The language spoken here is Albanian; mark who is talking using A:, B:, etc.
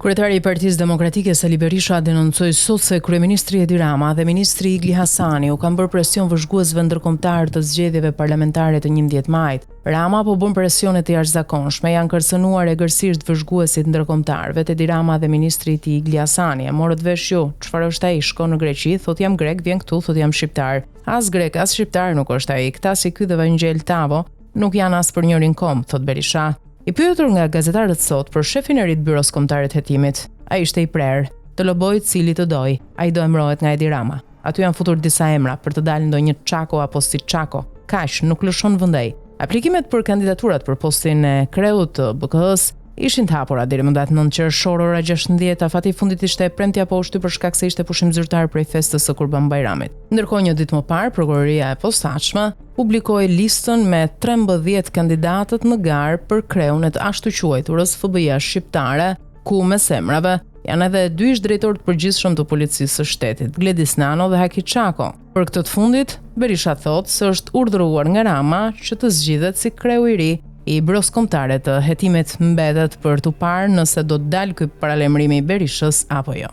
A: Kryetari i Partisë Demokratike Sali Berisha denoncoi sot se kryeministri Edi Rama dhe ministri Igli Hasani u kanë bërë presion vëzhguesve ndërkombëtar të zgjedhjeve parlamentare të 11 majit. Rama po bën presione të jashtëzakonshme, janë kërcënuar egërsisht vëzhguesit ndërkombëtarëve. Edi Rama dhe ministri i tij Igli Hasani e morët vesh ju, çfarë është ai, shkon në Greqi, thot jam grek, vjen këtu, thot jam shqiptar. As grek, as shqiptar nuk është ai. Këta si ky dhe Vangjel Tavo nuk janë as për njërin kom, thot Berisha. I pyetur nga gazetarët sot për shefin e ri të Byros Kombëtare të Hetimit, ai ishte i prerë, të loboj cili të doj, ai do emrohet nga Edi Rama. Aty janë futur disa emra për të dalë ndonjë Çako apo si Çako. Kaq nuk lëshon vëndej. Aplikimet për kandidaturat për postin e kreut të BK-s ishin të hapura deri më datë 9 qershor ora 16, afati i fundit ishte premtja po ushty për shkak se ishte pushim zyrtar prej festës së Kurban Bajramit. Ndërkohë një ditë më parë, prokuroria e posaçme publikoi listën me 13 kandidatët në garë për kreun e të ashtu quajturës FBI shqiptare, ku mes emrave janë edhe dy ish drejtorë të përgjithshëm të policisë së shtetit, Gledis Nano dhe Haki Çako. Për këtë të fundit, Berisha thotë se është urdhëruar nga Rama që të zgjidhet si kreu i ri i Byros Kombëtare të Hetimit. Mbetet për tu parë nëse do të dalë ky paralemrimi i Berishës apo jo.